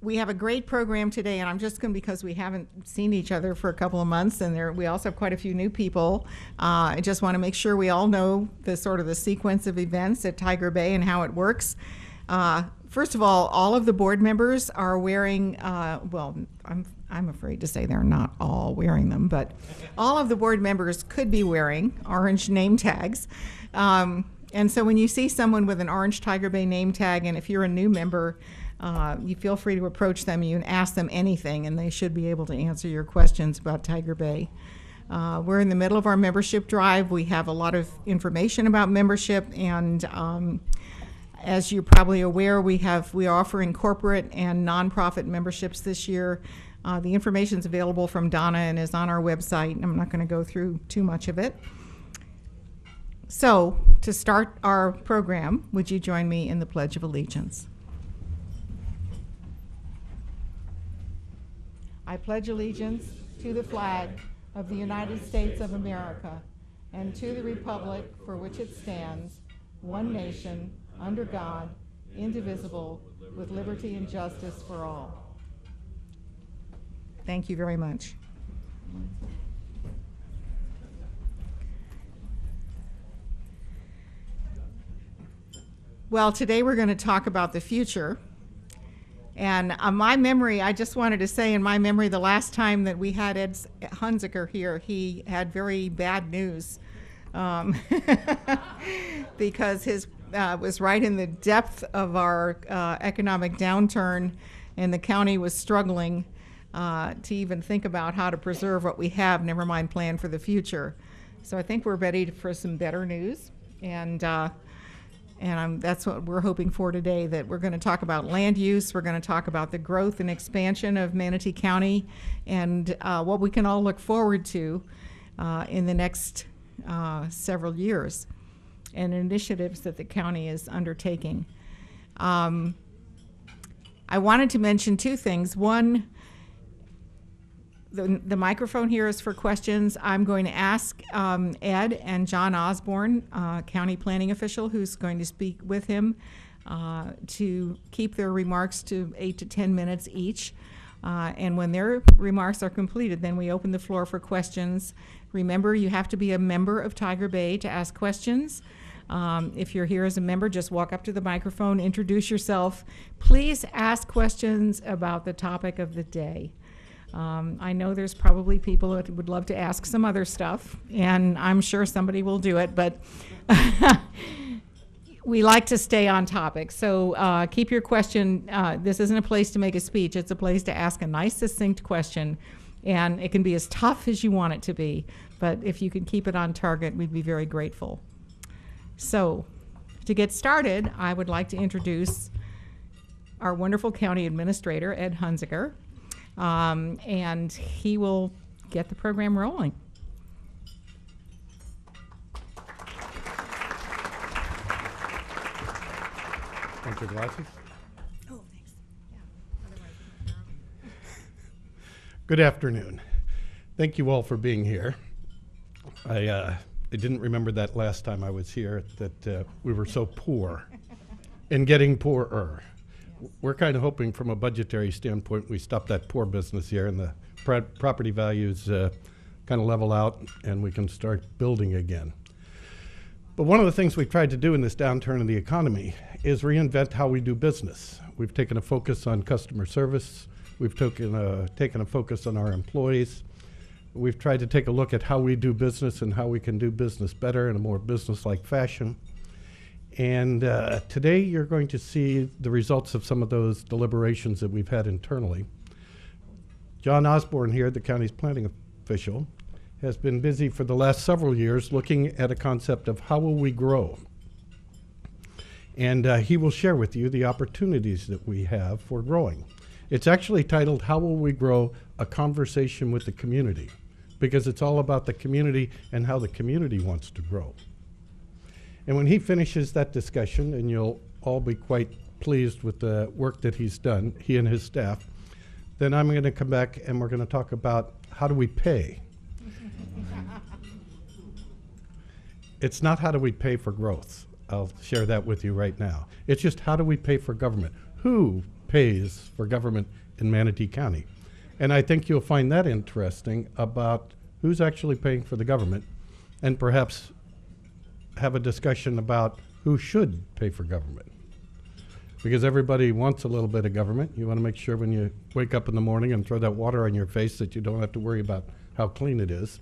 we have a great program today, and I'm just going to, because we haven't seen each other for a couple of months, and we also have quite a few new people. I just want to make sure we all know the sort of the sequence of events at Tiger Bay and how it works. First of all of the board members are wearing, well, I'm afraid to say they're not all wearing them, but all of the board members could be wearing orange name tags. And so when you see someone with an orange Tiger Bay name tag, and if you're a new member, you feel free to approach them. You can ask them anything, and they should be able to answer your questions about Tiger Bay. We're in the middle of our membership drive. We have a lot of information about membership, and as you're probably aware, we are offering corporate and nonprofit memberships this year. The information is available from Donna and is on our website. I'm not going to go through too much of it. So, to start our program, would you join me in the Pledge of Allegiance? I pledge allegiance to the flag of the United States of America and to the republic for which it stands, one nation, under God, indivisible, with liberty and justice for all. Thank you very much. Well, today we're going to talk about the future. And my memory, I just wanted to say, in my memory, the last time that we had Ed Hunzeker here, he had very bad news because his was right in the depth of our economic downturn, and the county was struggling to even think about how to preserve what we have, never mind plan for the future. So I think we're ready for some better news, and that's what we're hoping for today, that we're going to talk about land use, we're going to talk about the growth and expansion of Manatee County, and what we can all look forward to in the next several years, and initiatives that the county is undertaking. I wanted to mention two things. One, the microphone here is for questions. I'm going to ask Ed and John Osborne, county planning official, who's going to speak with him, to keep their remarks to 8 to 10 minutes each. And when their remarks are completed, then we open the floor for questions. Remember, you have to be a member of Tiger Bay to ask questions. If you're here as a member, just walk up to the microphone, introduce yourself. Please ask questions about the topic of the day. I know there's probably people that would love to ask some other stuff, and I'm sure somebody will do it, but we like to stay on topic. So keep your question. This isn't a place to make a speech. It's a place to ask a nice, succinct question, and it can be as tough as you want it to be, but if you can keep it on target, we'd be very grateful. So to get started, I would like to introduce our wonderful county administrator, Ed Hunzeker. And he will get the program rolling. Want your glasses? Oh, thanks. Yeah. Good afternoon. Thank you all for being here. I didn't remember that last time I was here that we were so poor and getting poorer. We're kind of hoping from a budgetary standpoint we stop that poor business here and the property values kind of level out and we can start building again. But one of the things we've tried to do in this downturn in the economy is reinvent how we do business. We've taken a focus on customer service. We've taken a focus on our employees. We've tried to take a look at how we do business and how we can do business better in a more business-like fashion. And today you're going to see the results of some of those deliberations that we've had internally. John Osborne here, the county's planning official, has been busy for the last several years looking at a concept of how will we grow. And he will share with you the opportunities that we have for growing. It's actually titled, How Will We Grow? A Conversation with the Community, because it's all about the community and how the community wants to grow. And when he finishes that discussion, and you'll all be quite pleased with the work that he's done, he and his staff, then I'm going to come back and we're going to talk about how do we pay. It's not how do we pay for growth. I'll share that with you right now. It's just how do we pay for government. Who pays for government in Manatee County. And I think you'll find that interesting about who's actually paying for the government, and perhaps have a discussion about who should pay for government. Because everybody wants a little bit of government. You want to make sure when you wake up in the morning and throw that water on your face that you don't have to worry about how clean it is.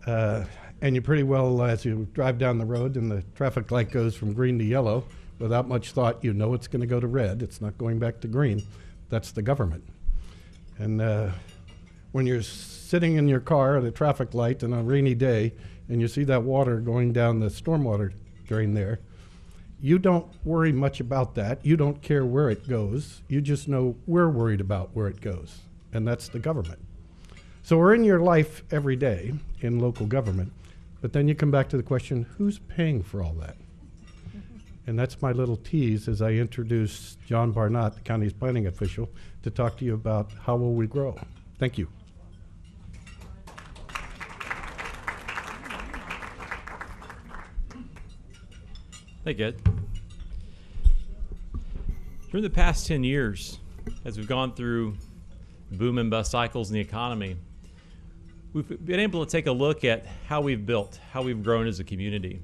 And you pretty well, as you drive down the road and the traffic light goes from green to yellow, without much thought, you know it's going to go to red. It's not going back to green. That's the government. And when you're sitting in your car at a traffic light on a rainy day and you see that water going down the stormwater drain there, you don't worry much about that. You don't care where it goes. You just know we're worried about where it goes, and that's the government. So we're in your life every day in local government, but then you come back to the question, who's paying for all that? And that's my little tease as I introduce John Barnott, the county's planning official, to talk to you about how will we grow. Thank you. Thank you, Ed. During the past 10 years, as we've gone through boom and bust cycles in the economy, we've been able to take a look at how we've built, how we've grown as a community.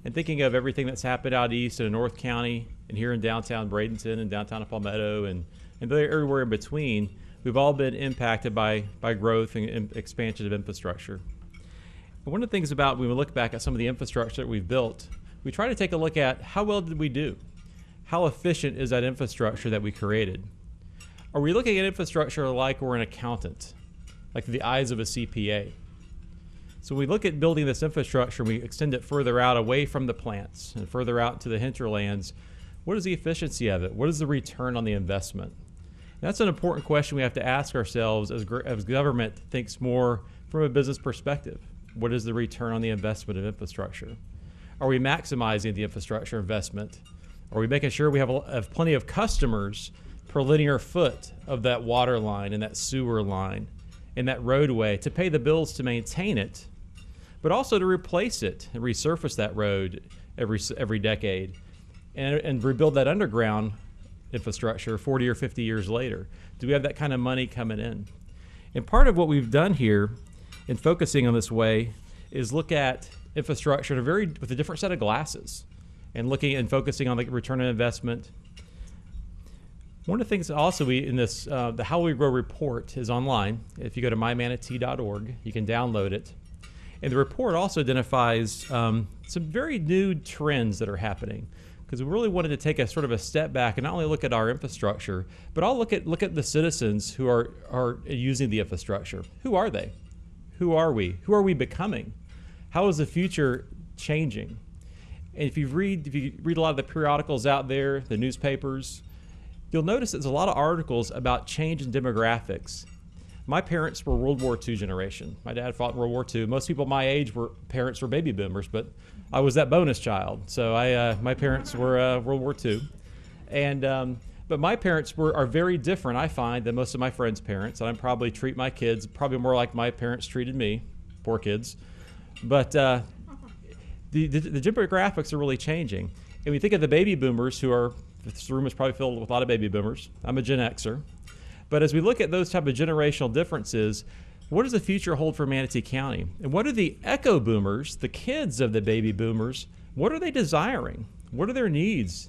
And thinking of everything that's happened out east in North County and here in downtown Bradenton and downtown Palmetto and everywhere in between, we've all been impacted by growth and expansion of infrastructure. And one of the things about when we look back at some of the infrastructure that we've built, we try to take a look at how well did we do? How efficient is that infrastructure that we created? Are we looking at infrastructure like we're an accountant, like the eyes of a CPA? So we look at building this infrastructure, we extend it further out away from the plants and further out to the hinterlands. What is the efficiency of it? What is the return on the investment? And that's an important question we have to ask ourselves as government thinks more from a business perspective. What is the return on the investment of infrastructure? Are we maximizing the infrastructure investment? Are we making sure we have plenty of customers per linear foot of that water line and that sewer line and that roadway to pay the bills to maintain it, but also to replace it and resurface that road every decade and rebuild that underground infrastructure 40 or 50 years later? Do we have that kind of money coming in? And part of what we've done here in focusing on this way is look at infrastructure with a different set of glasses and looking and focusing on the return on investment. One of the things also in this, the How We Grow report is online. If you go to mymanatee.org, you can download it. And the report also identifies some very new trends that are happening, because we really wanted to take a sort of a step back and not only look at our infrastructure, but I'll look at the citizens who are using the infrastructure. Who are they? Who are we? Who are we becoming? How is the future changing? And if you read a lot of the periodicals out there, the newspapers, you'll notice there's a lot of articles about change in demographics. My parents were World War II generation. My dad fought in World War II. Most people my age parents were baby boomers, but I was that bonus child. So my parents were World War II. And but my parents are very different, I find, than most of my friends' parents. And I probably treat my kids probably more like my parents treated me. Poor kids. But the demographics are really changing. And we think of the baby boomers this room is probably filled with a lot of baby boomers. I'm a Gen Xer. But as we look at those type of generational differences, what does the future hold for Manatee County? And what are the echo boomers, the kids of the baby boomers, what are they desiring? What are their needs?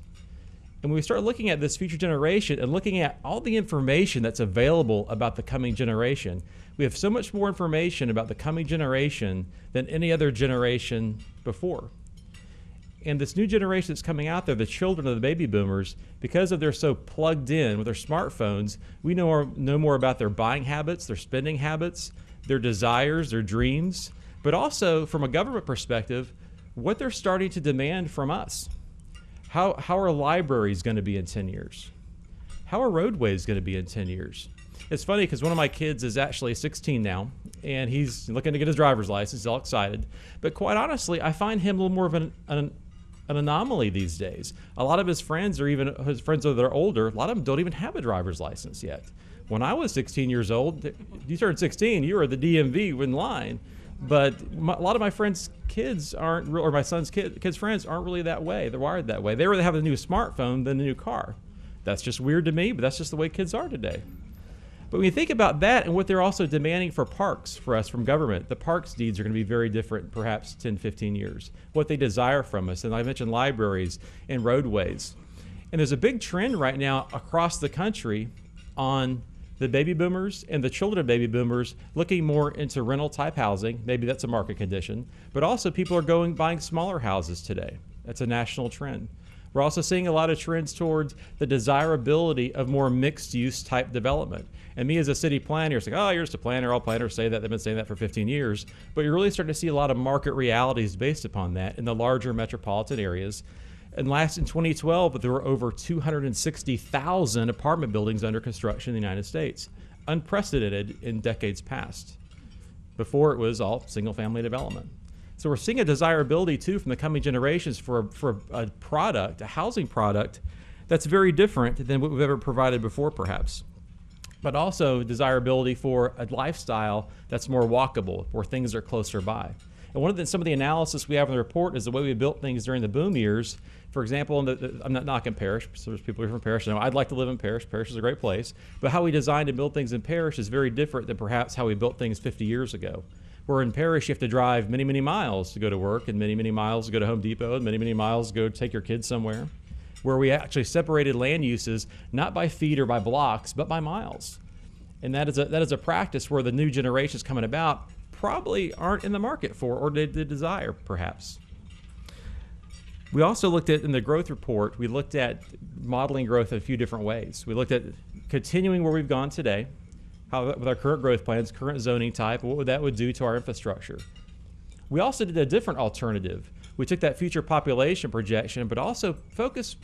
And when we start looking at this future generation and looking at all the information that's available about the coming generation, we have so much more information about the coming generation than any other generation before. And this new generation that's coming out there, the children of the baby boomers, because they're so plugged in with their smartphones, we know more about their buying habits, their spending habits, their desires, their dreams, but also from a government perspective, what they're starting to demand from us. How are libraries going to be in 10 years? How are roadways going to be in 10 years? It's funny because one of my kids is actually 16 now, and he's looking to get his driver's license. He's all excited. But quite honestly, I find him a little more of an anomaly these days. A lot of his friends, or even his friends that are older, a lot of them don't even have a driver's license yet. When I was 16 years old, you turned 16, you were the DMV in line. But a lot of my friends' kids aren't, or my son's kids' friends aren't really that way. They're wired that way. They rather have a new smartphone than a new car. That's just weird to me, but that's just the way kids are today. But when you think about that and what they're also demanding for parks for us from government, the parks needs are going to be very different, perhaps 10, 15 years. What they desire from us, and I mentioned libraries and roadways. And there's a big trend right now across the country on the baby boomers and the children of baby boomers looking more into rental type housing. Maybe that's a market condition, but also people are buying smaller houses today. That's a national trend. We're also seeing a lot of trends towards the desirability of more mixed use type development. And me as a city planner, it's like, oh, you're just a planner. All planners say that. They've been saying that for 15 years. But you're really starting to see a lot of market realities based upon that in the larger metropolitan areas. And last in 2012, there were over 260,000 apartment buildings under construction in the United States, unprecedented in decades past. Before it was all single family development. So we're seeing a desirability too from the coming generations for a product, a housing product, that's very different than what we've ever provided before perhaps. But also desirability for a lifestyle that's more walkable, where things are closer by. And some of the analysis we have in the report is the way we built things during the boom years. For example, I'm not knocking Parrish, so there's people here from Parrish. You know, I'd like to live in Parrish. Parrish is a great place. But how we designed and build things in Parrish is very different than perhaps how we built things 50 years ago. Where in Parrish, you have to drive many, many miles to go to work, and many, many miles to go to Home Depot, and many, many miles to go take your kids somewhere. Where we actually separated land uses, not by feet or by blocks, but by miles. And that is a practice where the new generations coming about probably aren't in the market for, or they desire, perhaps. We also looked at, in the growth report, we looked at modeling growth in a few different ways. We looked at continuing where we've gone today, how with our current growth plans, current zoning type, what that would do to our infrastructure. We also did a different alternative. We took that future population projection, but also focus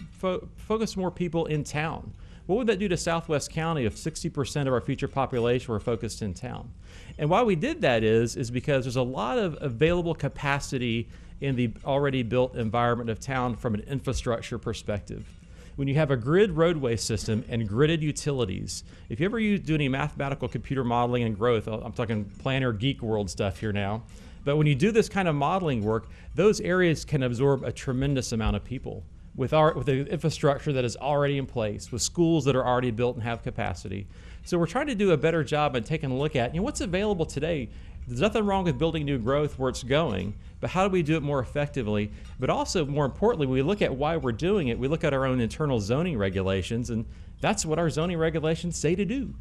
more people in town. What would that do to Southwest County if 60% of our future population were focused in town? And why we did that is because there's a lot of available capacity in the already built environment of town from an infrastructure perspective. When you have a grid roadway system and gridded utilities, if you ever do any mathematical computer modeling and growth, I'm talking planner geek world stuff here now, but when you do this kind of modeling work, those areas can absorb a tremendous amount of people. With the infrastructure that is already in place, with schools that are already built and have capacity. So we're trying to do a better job and taking a look at, what's available today. There's nothing wrong with building new growth where it's going, but how do we do it more effectively? But also, more importantly, when we look at why we're doing it, we look at our own internal zoning regulations, and that's what our zoning regulations say to do.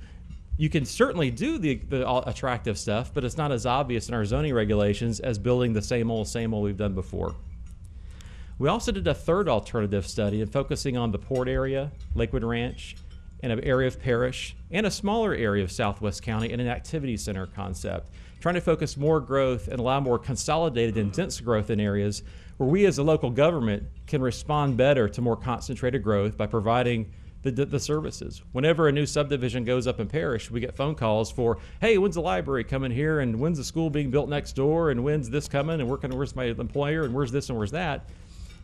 You can certainly do the attractive stuff, but it's not as obvious in our zoning regulations as building the same old we've done before. We also did a third alternative study and focusing on the port area, Lakewood Ranch, and an area of Parrish, and a smaller area of Southwest County in an activity center concept, trying to focus more growth and allow more consolidated and dense growth in areas where we as a local government can respond better to more concentrated growth by providing the services. Whenever a new subdivision goes up in Parrish, we get phone calls for, hey, when's the library coming here, and when's the school being built next door, and when's this coming, and where's my employer, and where's this and where's that.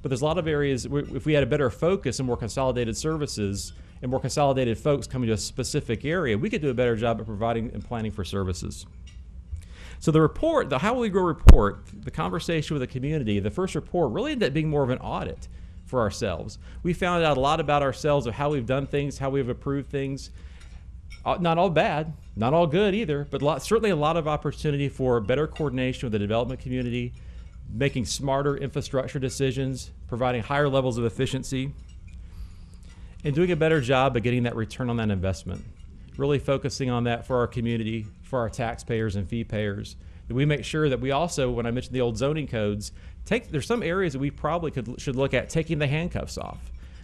But there's a lot of areas, if we had a better focus and more consolidated services and more consolidated folks coming to a specific area, we could do a better job at providing and planning for services. So the report, the How Will We Grow report, the conversation with the community, the first report really ended up being more of an audit for ourselves. We found out a lot about ourselves, of how we've done things, how we've approved things. Not all bad, not all good either, but certainly a lot of opportunity for better coordination with the development community, making smarter infrastructure decisions, providing higher levels of efficiency, and doing a better job of getting that return on that investment. Really focusing on that for our community, for our taxpayers and fee payers. That we make sure that we also, when I mentioned the old zoning codes, there's some areas that we probably should look at taking the handcuffs off,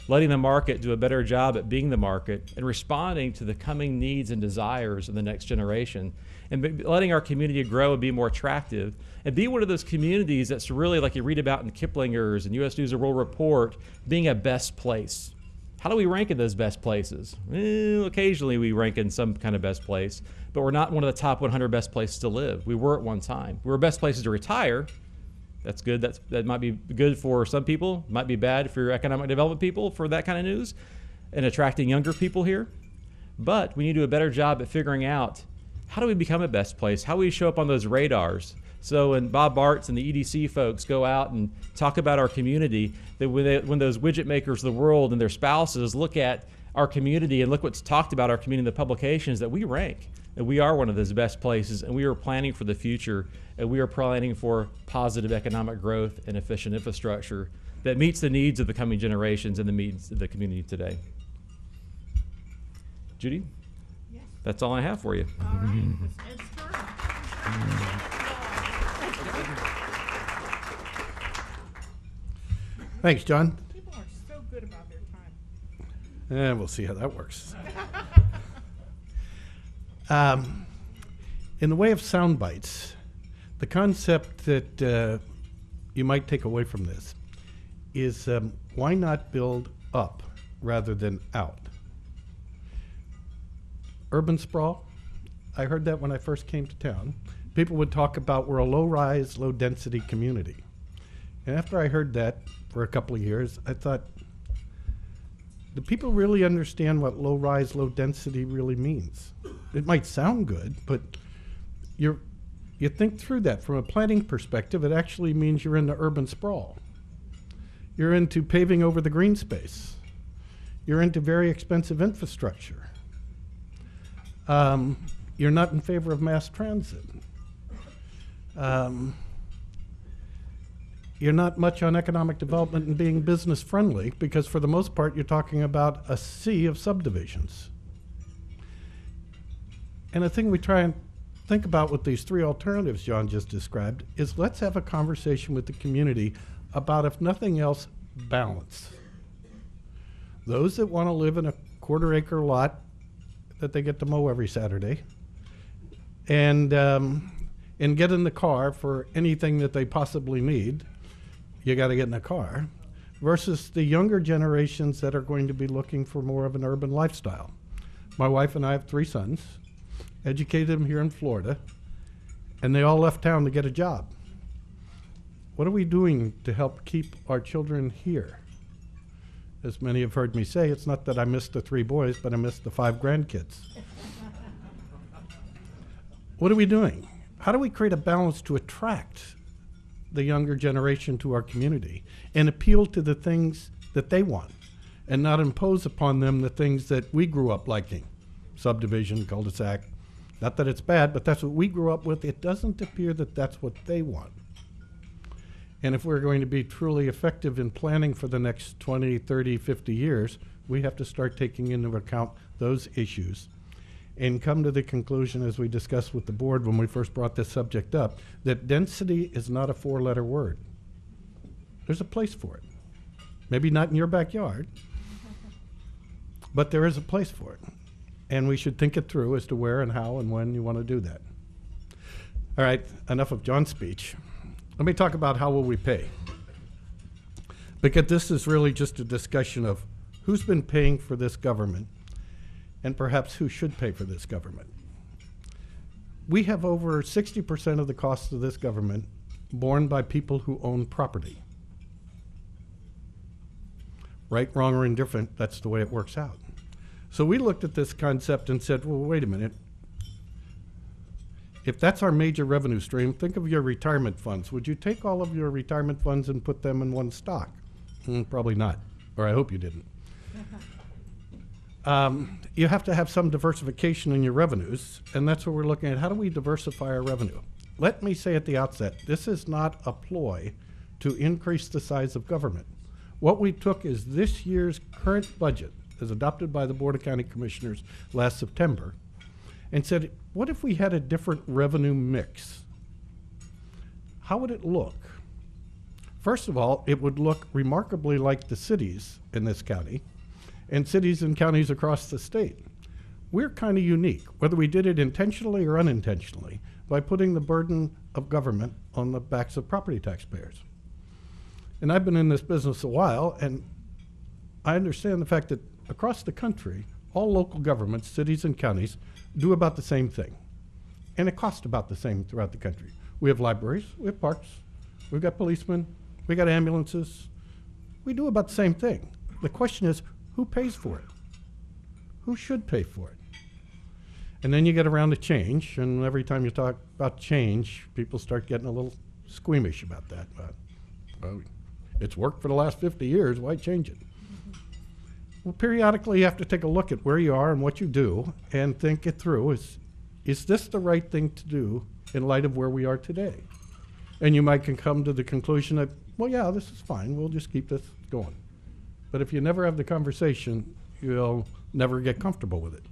letting the market do a better job at being the market and responding to the coming needs and desires of the next generation, and letting our community grow and be more attractive, and be one of those communities that's really, like you read about in Kiplinger's and U.S. News & World Report, being a best place. How do we rank in those best places? Occasionally we rank in some kind of best place, but we're not one of the top 100 best places to live. We were at one time. We were best places to retire. That's good. That might be good for some people, might be bad for your economic development people for that kind of news, and attracting younger people here. But we need to do a better job at figuring out, how do we become a best place? How do we show up on those radars? So when Bob Bartz and the EDC folks go out and talk about our community, that when those widget makers of the world and their spouses look at our community and look what's talked about our community in the publications, that we rank, and we are one of those best places, and we are planning for the future, and we are planning for positive economic growth and efficient infrastructure that meets the needs of the coming generations and the needs of the community today. Judy? Yes. That's all I have for you. All right. It's Thanks, John. People are so good about their time. And we'll see how that works. In the way of sound bites, the concept that you might take away from this is why not build up rather than out? Urban sprawl, I heard that when I first came to town. People would talk about we're a low-rise, low-density community. And after I heard that for a couple of years, I thought, do people really understand what low-rise, low-density really means? It might sound good, but you think through that. From a planning perspective, it actually means you're into urban sprawl. You're into paving over the green space. You're into very expensive infrastructure. You're not in favor of mass transit. You're not much on economic development and being business friendly, because for the most part, you're talking about a sea of subdivisions. And the thing we try and think about with these three alternatives John just described is, let's have a conversation with the community about, if nothing else, balance. Those that want to live in a quarter-acre lot that they get to mow every Saturday, and get in the car for anything that they possibly need, you got to get in a car, versus the younger generations that are going to be looking for more of an urban lifestyle. My wife and I have 3 sons, educated them here in Florida, and they all left town to get a job. What are we doing to help keep our children here? As many have heard me say, it's not that I miss the 3 boys, but I miss the 5 grandkids. What are we doing? How do we create a balance to attract the younger generation to our community and appeal to the things that they want and not impose upon them the things that we grew up liking? Subdivision, cul-de-sac. Not that it's bad, but that's what we grew up with. It doesn't appear that that's what they want. And if we're going to be truly effective in planning for the next 20, 30, 50 years, we have to start taking into account those issues and come to the conclusion, as we discussed with the board when we first brought this subject up, that density is not a 4-letter word. There's a place for it. Maybe not in your backyard, but there is a place for it. And we should think it through as to where and how and when you want to do that. All right, enough of John's speech. Let me talk about how will we pay. Because this is really just a discussion of who's been paying for this government and perhaps who should pay for this government. We have over 60% of the cost of this government borne by people who own property. Right, wrong, or indifferent, that's the way it works out. So we looked at this concept and said, well, wait a minute. If that's our major revenue stream, think of your retirement funds. Would you take all of your retirement funds and put them in one stock? Probably not, or I hope you didn't. You have to have some diversification in your revenues, and that's what we're looking at. How do we diversify our revenue? Let me say at the outset, this is not a ploy to increase the size of government. What we took is this year's current budget, as adopted by the Board of County Commissioners last September, and said, what if we had a different revenue mix? How would it look? First of all, it would look remarkably like the cities in this county and cities and counties across the state. We're kind of unique, whether we did it intentionally or unintentionally, by putting the burden of government on the backs of property taxpayers. And I've been in this business a while, and I understand the fact that across the country, all local governments, cities and counties, do about the same thing. And it costs about the same throughout the country. We have libraries, we have parks, we've got policemen, we got ambulances. We do about the same thing. The question is, who pays for it? Who should pay for it? And then you get around to change, and every time you talk about change, people start getting a little squeamish about that. Well, it's worked for the last 50 years, why change it? Well, periodically you have to take a look at where you are and what you do and think it through. Is this the right thing to do in light of where we are today? And you might can come to the conclusion that, well, yeah, this is fine. We'll just keep this going. But if you never have the conversation, you'll never get comfortable with it.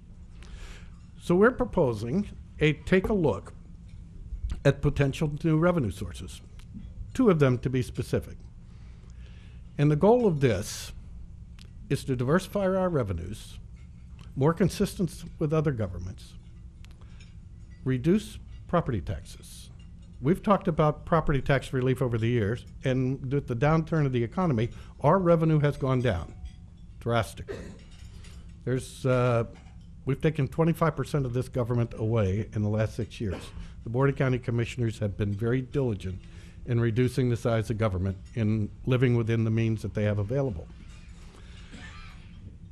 So we're proposing take a look at potential new revenue sources, 2 of them to be specific. And the goal of this is to diversify our revenues, more consistent with other governments, reduce property taxes. We've talked about property tax relief over the years, and with the downturn of the economy, our revenue has gone down drastically. We've taken 25% of this government away in the last 6 years. The Board of County Commissioners have been very diligent in reducing the size of government and living within the means that they have available.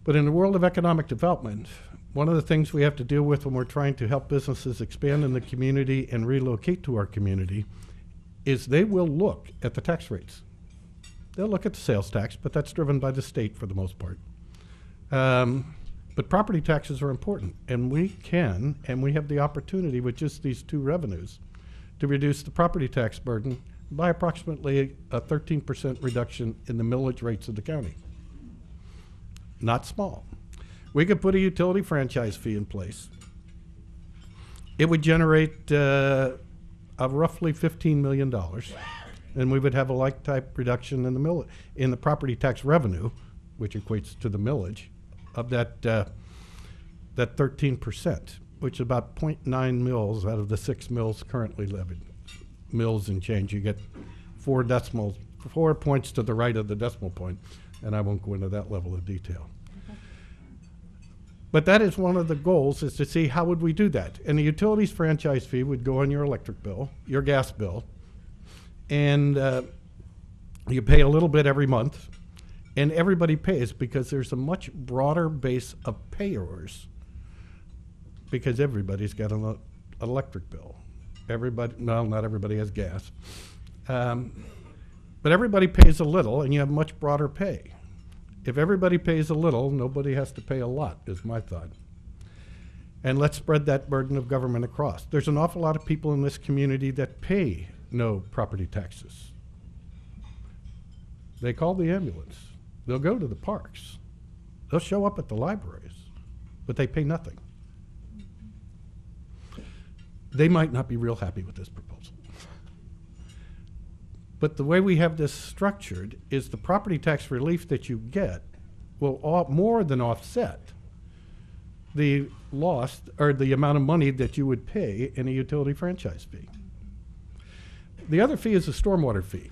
But in the world of economic development, one of the things we have to deal with when we're trying to help businesses expand in the community and relocate to our community is they will look at the tax rates. They'll look at the sales tax, but that's driven by the state for the most part. But property taxes are important, and we can, and we have the opportunity with just these 2 revenues to reduce the property tax burden by approximately a 13% reduction in the millage rates of the county. Not small. We could put a utility franchise fee in place. It would generate a roughly $15 million, and we would have a like-type reduction in the property tax revenue, which equates to the millage, of that 13%, which is about 0.9 mils out of the 6 mils currently levied. Mils and change. You get 4 points to the right of the decimal point, and I won't go into that level of detail. But that is one of the goals, is to see how would we do that. And the utilities franchise fee would go on your electric bill, your gas bill, and you pay a little bit every month. And everybody pays because there's a much broader base of payers because everybody's got an electric bill. Well, not everybody has gas. But everybody pays a little, and you have much broader pay. If everybody pays a little, nobody has to pay a lot, is my thought. And let's spread that burden of government across. There's an awful lot of people in this community that pay no property taxes. They call the ambulance. They'll go to the parks. They'll show up at the libraries, but they pay nothing. They might not be real happy with this proposal. But the way we have this structured is the property tax relief that you get will more than offset the loss or the amount of money that you would pay in a utility franchise fee. The other fee is a stormwater fee.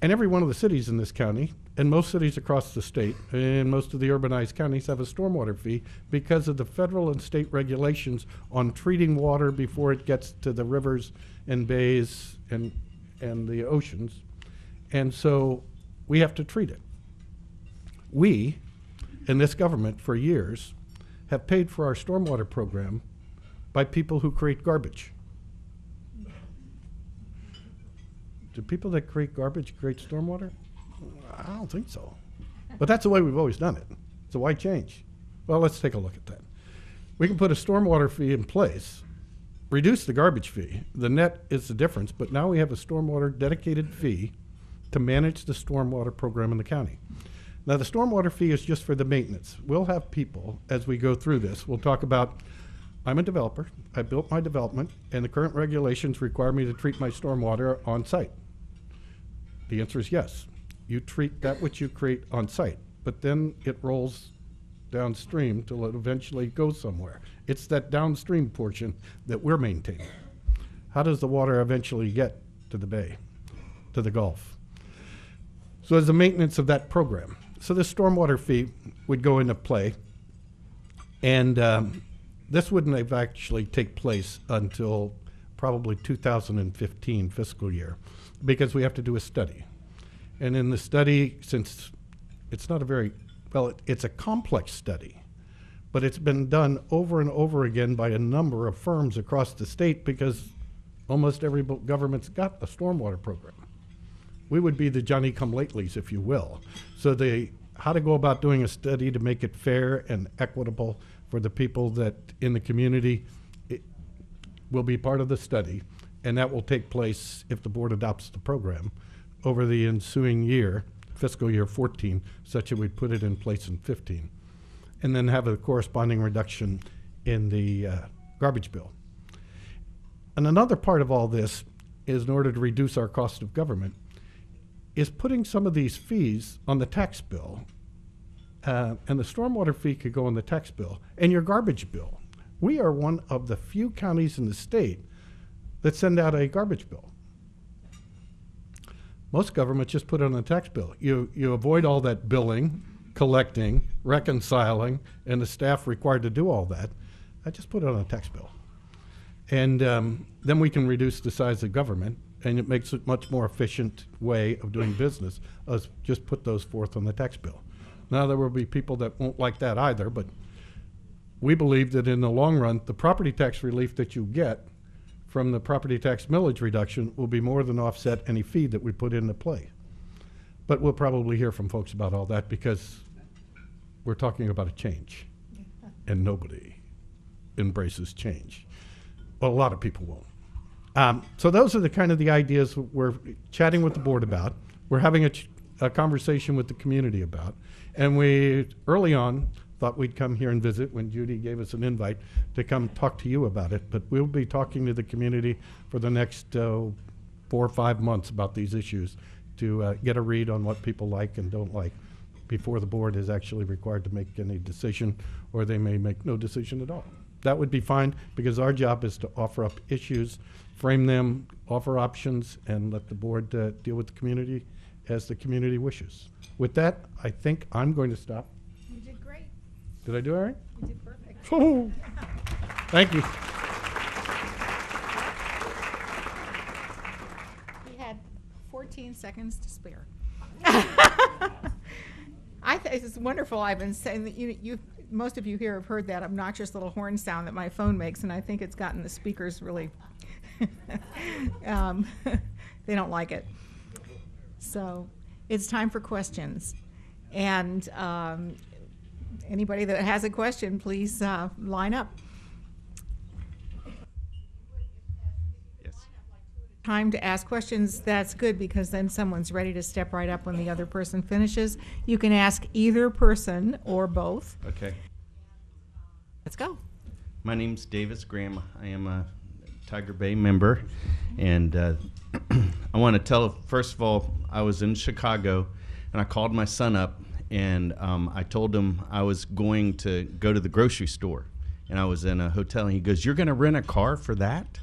And every one of the cities in this county, and most cities across the state, and most of the urbanized counties have a stormwater fee because of the federal and state regulations on treating water before it gets to the rivers and bays and the oceans. And so we have to treat it. We, in this government for years, have paid for our stormwater program by people who create garbage. Do people that create garbage create stormwater? I don't think so. But that's the way we've always done it. So why change? Well, let's take a look at that. We can put a stormwater fee in place, reduce the garbage fee. The net is the difference, but now we have a stormwater dedicated fee to manage the stormwater program in the county. Now, the stormwater fee is just for the maintenance. We'll have people, as we go through this, we'll talk about, I'm a developer, I built my development, and the current regulations require me to treat my stormwater on site. The answer is yes. You treat that which you create on site, but then it rolls downstream till it eventually goes somewhere. It's that downstream portion that we're maintaining. How does the water eventually get to the bay, to the Gulf? So as the maintenance of that program. So this stormwater fee would go into play, and this wouldn't have actually take place until probably 2015 fiscal year, because we have to do a study. And in the study, since it's not a very, well, it's a complex study, but it's been done over and over again by a number of firms across the state because almost every government's got a stormwater program. We would be the Johnny-come-latelys, if you will. So how to go about doing a study to make it fair and equitable for the people that in the community will be part of the study, and that will take place if the board adopts the program over the ensuing year, fiscal year 14, such that we put it in place in 15, and then have a corresponding reduction in the garbage bill. And another part of all this is, in order to reduce our cost of government, is putting some of these fees on the tax bill. And the stormwater fee could go on the tax bill and your garbage bill. We are one of the few counties in the state that send out a garbage bill. Most governments just put it on the tax bill. You avoid all that billing, collecting, reconciling, and the staff required to do all that. I just put it on a tax bill. And then we can reduce the size of government, and it makes it a much more efficient way of doing business, as just put those forth on the tax bill. Now, there will be people that won't like that either, but we believe that in the long run, the property tax relief that you get from the property tax millage reduction will be more than offset any fee that we put into play. But we'll probably hear from folks about all that, because we're talking about a change, and nobody embraces change. Well, a lot of people won't. So those are the kind of the ideas we're chatting with the board about. We're having a conversation with the community about. And we, early on, thought we'd come here and visit when Judy gave us an invite to come talk to you about it. But we'll be talking to the community for the next 4 or 5 months about these issues to get a read on what people like and don't like before the board is actually required to make any decision, or they may make no decision at all. That would be fine, because our job is to offer up issues, frame them, offer options, and let the board deal with the community as the community wishes. With that, I think I'm going to stop. You did great. Did I do all right? You did perfect. Woo-hoo. Thank you. He had 14 seconds to spare. It's wonderful. I've been saying that most of you here have heard that obnoxious little horn sound that my phone makes, and I think it's gotten the speakers really, they don't like it. So it's time for questions. And anybody that has a question, please line up. Yes. Time to ask questions, that's good, because then someone's ready to step right up when the other person finishes. You can ask either person or both. Okay. Let's go. My name's Davis Graham. I am a Tiger Bay member, and I want to tell, first of all, I was in Chicago, and I called my son up, and I told him I was going to go to the grocery store, and I was in a hotel, and he goes, "You're going to rent a car for that?"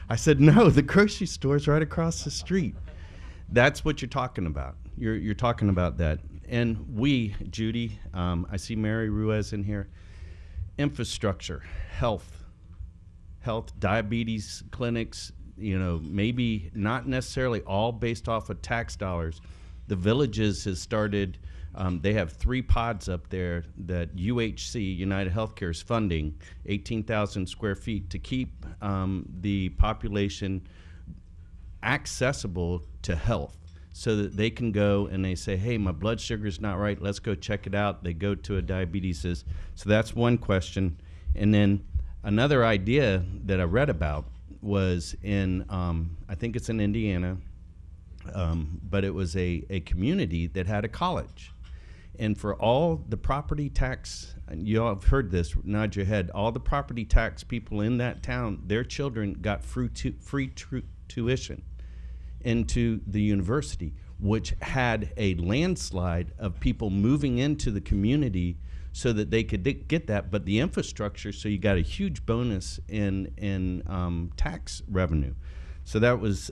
I said, "No, the grocery store's right across the street." That's what you're talking about. You're talking about that. And we, Judy, I see Mary Ruiz in here, infrastructure, health, diabetes clinics, maybe not necessarily all based off of tax dollars. The Villages has started, they have 3 pods up there that UHC, United Healthcare, is funding, 18,000 square feet, to keep the population accessible to health, so that they can go and they say, "Hey, my blood sugar's not right, let's go check it out." They go to a diabetes. So that's one question. And then another idea that I read about was in, I think it's in Indiana, but it was a community that had a college. And for all the property tax, and you all have heard this, nod your head, all the property tax people in that town, their children got free tuition into the university, which had a landslide of people moving into the community so that they could get that. But the infrastructure, so you got a huge bonus in tax revenue. So that was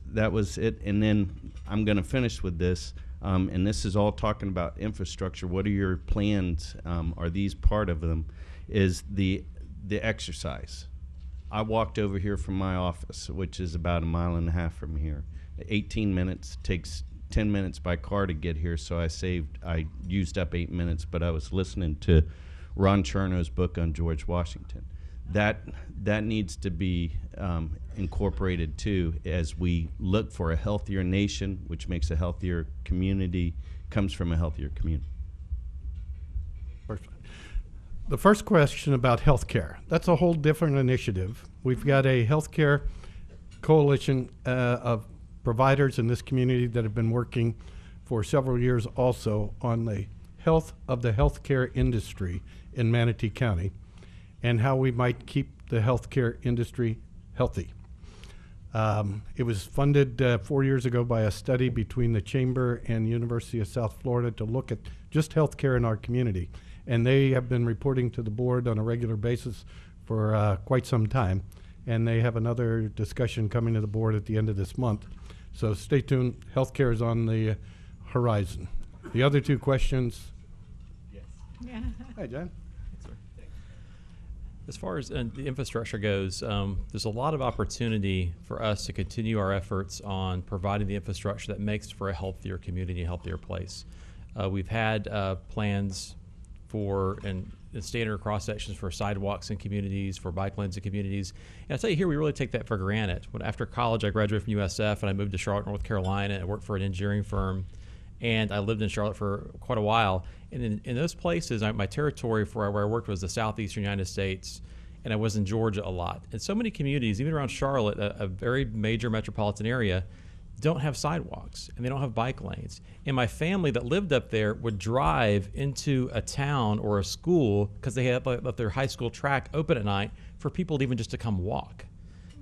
it. And then I'm going to finish with this, and this is all talking about infrastructure. What are your plans? Are these part of them? Is the exercise. I walked over here from my office, which is about 1.5 miles from here. 18 minutes, takes 10 minutes by car to get here, so I used up 8 minutes, but I was listening to Ron Cherno's book on George Washington. That needs to be incorporated too, as we look for a healthier nation, which makes a healthier community, comes from a healthier community. The first question about healthcare. That's a whole different initiative. We've got a healthcare coalition of providers in this community that have been working for several years also on the health of the healthcare industry in Manatee County and how we might keep the healthcare industry healthy. It was funded 4 years ago by a study between the Chamber and University of South Florida to look at just healthcare in our community. And they have been reporting to the board on a regular basis for quite some time. And they have another discussion coming to the board at the end of this month. So stay tuned. Healthcare is on the horizon. The other two questions. Yeah. Hi, John. As far as the infrastructure goes, there's a lot of opportunity for us to continue our efforts on providing the infrastructure that makes for a healthier community, a healthier place. We've had plans for and standard cross sections for sidewalks in communities, for bike lanes in communities. And I tell you here, we really take that for granted. When after college, I graduated from USF and I moved to Charlotte, North Carolina, and I worked for an engineering firm. And I lived in Charlotte for quite a while. And in those places, my territory for where I worked was the southeastern United States, and I was in Georgia a lot. And so many communities, even around Charlotte, a very major metropolitan area, don't have sidewalks and they don't have bike lanes. And my family that lived up there would drive into a town or a school because they had left their high school track open at night for people even just to come walk.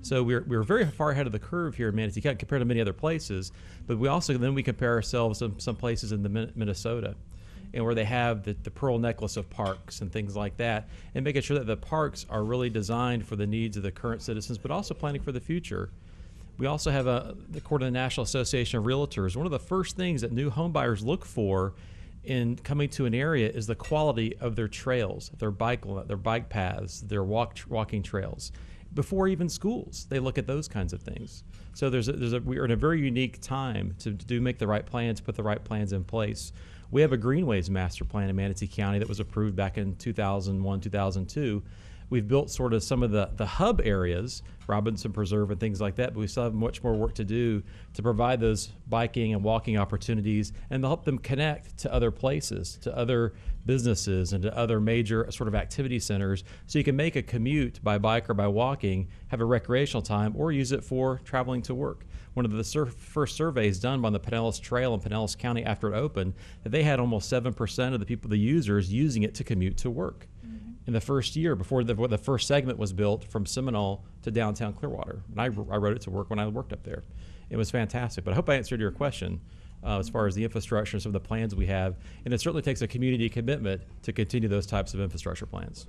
So we're very far ahead of the curve here in Manatee County compared to many other places. But we also then we compare ourselves to some places in the Minnesota, and where they have the pearl necklace of parks and things like that, and making sure that the parks are really designed for the needs of the current citizens, but also planning for the future. We also have according to the National Association of Realtors, one of the first things that new home buyers look for in coming to an area is the quality of their trails, their bike paths, their walking trails. Before even schools, they look at those kinds of things. So we are in a very unique time to make the right plans, put the right plans in place. We have a Greenways master plan in Manatee County that was approved back in 2001, 2002. We've built sort of some of the hub areas, Robinson Preserve and things like that, but we still have much more work to do to provide those biking and walking opportunities and to help them connect to other places, to other businesses and to other major sort of activity centers, so you can make a commute by bike or by walking, have a recreational time, or use it for traveling to work. One of the first surveys done by the Pinellas Trail in Pinellas County after it opened, that they had almost 7% of the users using it to commute to work. In the first year, before the first segment was built from Seminole to downtown Clearwater. And I rode it to work when I worked up there. It was fantastic. But I hope I answered your question as far as the infrastructure and some of the plans we have. And it certainly takes a community commitment to continue those types of infrastructure plans.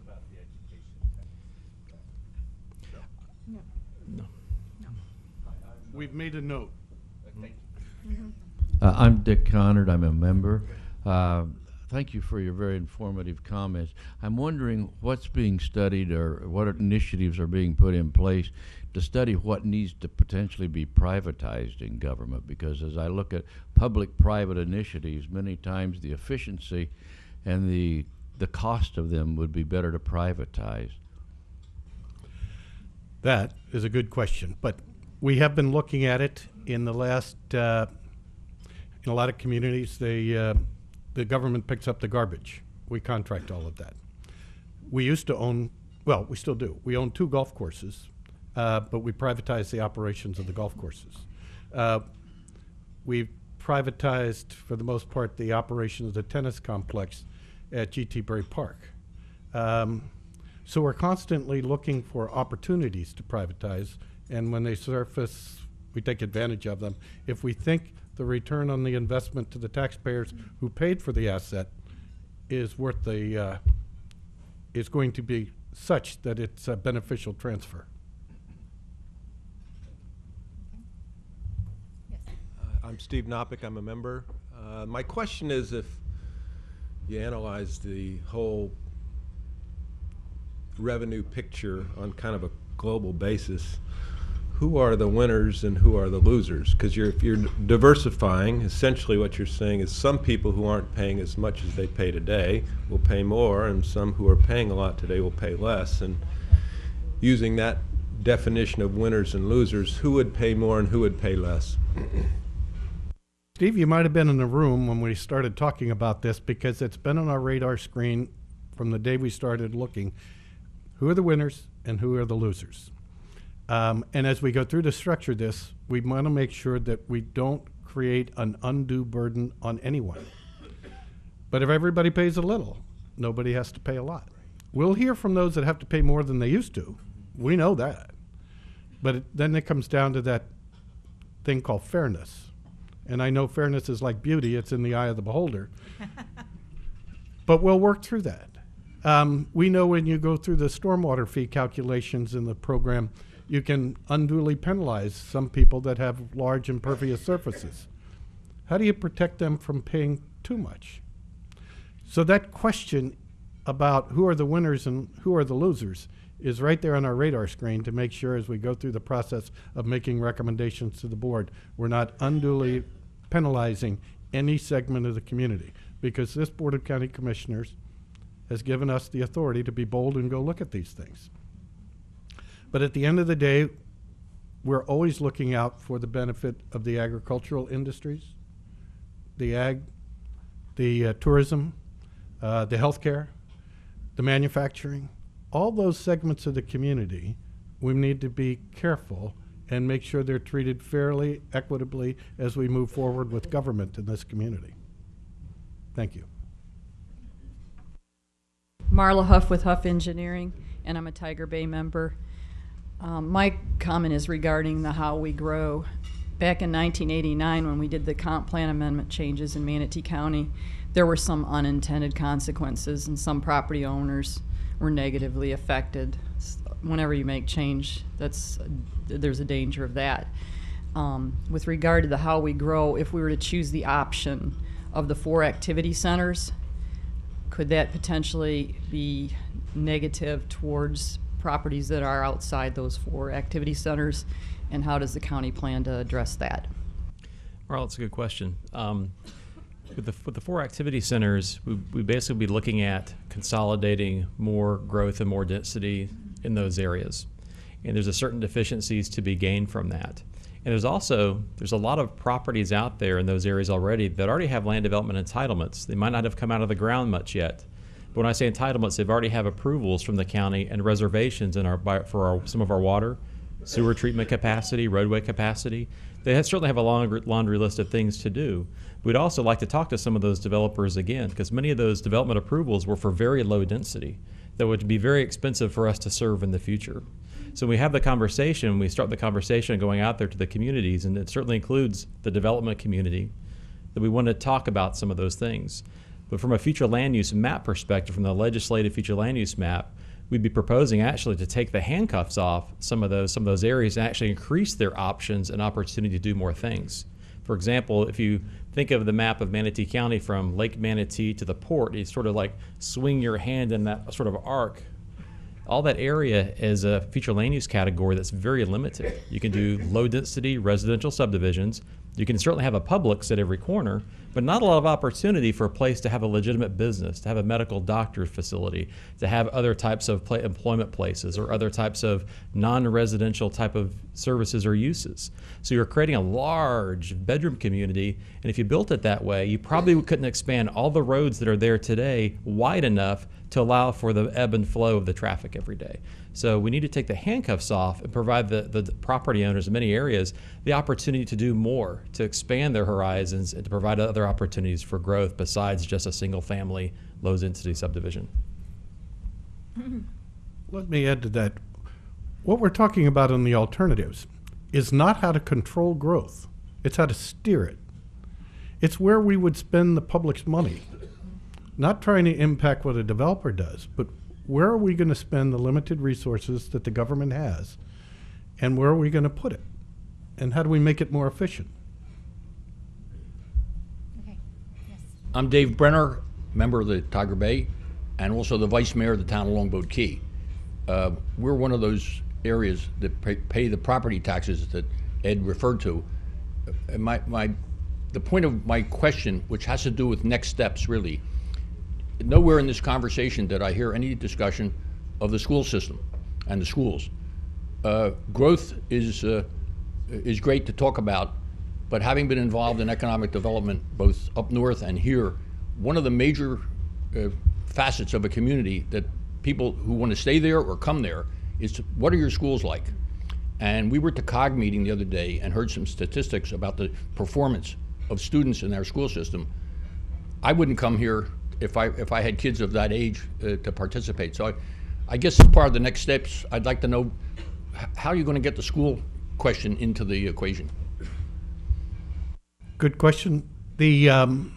No. We've made a note. I'm Dick Conard. I'm a member. Thank you for your very informative comments. I'm wondering what's being studied or what initiatives are being put in place to study what needs to potentially be privatized in government, because as I look at public-private initiatives, many times the efficiency and the cost of them would be better to privatize. That is a good question, but we have been looking at it in the last, in a lot of communities, the government picks up the garbage. We contract all of that. We used to own, well, we still do. We own 2 golf courses, but we privatize the operations of the golf courses. We've privatized, for the most part, the operations of the tennis complex at G.T. Bray Park. So we're constantly looking for opportunities to privatize, and when they surface, we take advantage of them. If we think the return on the investment to the taxpayers who paid for the asset is worth the, is going to be such that it's a beneficial transfer. I'm Steve Knopick. I'm a member. My question is, if you analyze the whole revenue picture on kind of a global basis, who are the winners and who are the losers? Because if you're diversifying, essentially what you're saying is some people who aren't paying as much as they pay today will pay more, and some who are paying a lot today will pay less. And using that definition of winners and losers, who would pay more and who would pay less? Steve, you might have been in the room when we started talking about this, because it's been on our radar screen from the day we started looking, who are the winners and who are the losers. And as we go through to structure this, we want to make sure that we don't create an undue burden on anyone. But if everybody pays a little, nobody has to pay a lot. We'll hear from those that have to pay more than they used to. We know that. But then it comes down to that thing called fairness. And I know fairness is like beauty, it's in the eye of the beholder. But we'll work through that. We know when you go through the stormwater fee calculations in the program, you can unduly penalize some people that have large impervious surfaces. How do you protect them from paying too much? So that question about who are the winners and who are the losers is right there on our radar screen to make sure as we go through the process of making recommendations to the board, we're not unduly penalizing any segment of the community, because this Board of County Commissioners has given us the authority to be bold and go look at these things. But at the end of the day, we're always looking out for the benefit of the agricultural industries, the tourism, the healthcare, the manufacturing, all those segments of the community. We need to be careful and make sure they're treated fairly, equitably as we move forward with government in this community. Thank you. Marla Huff with Huff Engineering, and I'm a Tiger Bay member. My comment is regarding the how we grow. Back in 1989, when we did the comp plan amendment changes in Manatee County, there were some unintended consequences, and some property owners were negatively affected. Whenever you make change, there's a danger of that. With regard to the how we grow, if we were to choose the option of the 4 activity centers, could that potentially be negative towards properties that are outside those 4 activity centers? And how does the county plan to address that? Well, that's a good question. With the 4 activity centers, we basically be looking at consolidating more growth and more density in those areas. And there's a certain deficiencies to be gained from that. And there's a lot of properties out there in those areas already that already have land development entitlements. They might not have come out of the ground much yet. But when I say entitlements, they've already have approvals from the county and reservations in for some of our water, sewer treatment capacity, roadway capacity. They certainly have a laundry list of things to do. We'd also like to talk to some of those developers again, because many of those development approvals were for very low density that would be very expensive for us to serve in the future. So we have the conversation, we start the conversation going out there to the communities, and it certainly includes the development community, that we want to talk about some of those things. But from a future land use map perspective, from the legislative future land use map, we'd be proposing actually to take the handcuffs off some of those areas and actually increase their options and opportunity to do more things. For example, if you think of the map of Manatee County from Lake Manatee to the port, you sort of like swing your hand in that sort of arc. All that area is a future land use category that's very limited. You can do low density residential subdivisions. You can certainly have a Publix at every corner, but not a lot of opportunity for a place to have a legitimate business, to have a medical doctor's facility, to have other types of employment places or other types of non-residential type of services or uses. So you're creating a large bedroom community, and if you built it that way, you probably couldn't expand all the roads that are there today wide enough to allow for the ebb and flow of the traffic every day. So we need to take the handcuffs off and provide the property owners in many areas the opportunity to do more, to expand their horizons, and to provide other opportunities for growth besides just a single family, low density subdivision. Let me add to that. What we're talking about in the alternatives is not how to control growth. It's how to steer it. It's where we would spend the public's money. Not trying to impact what a developer does, but where are we going to spend the limited resources that the government has, and where are we going to put it? And how do we make it more efficient? Okay. Yes. I'm Dave Brenner, member of the Tiger Bay, and also the vice mayor of the town of Longboat Key. We're one of those areas that pay the property taxes that Ed referred to. And the point of my question, which has to do with next steps really, nowhere in this conversation did I hear any discussion of the school system and the schools. Growth is great to talk about, but having been involved in economic development both up north and here, one of the major facets of a community that people who want to stay there or come there is what are your schools like? And we were at the COG meeting the other day and heard some statistics about the performance of students in our school system. I wouldn't come here if I had kids of that age to participate. So I guess as part of the next steps, I'd like to know how are you going to get the school question into the equation? Good question. This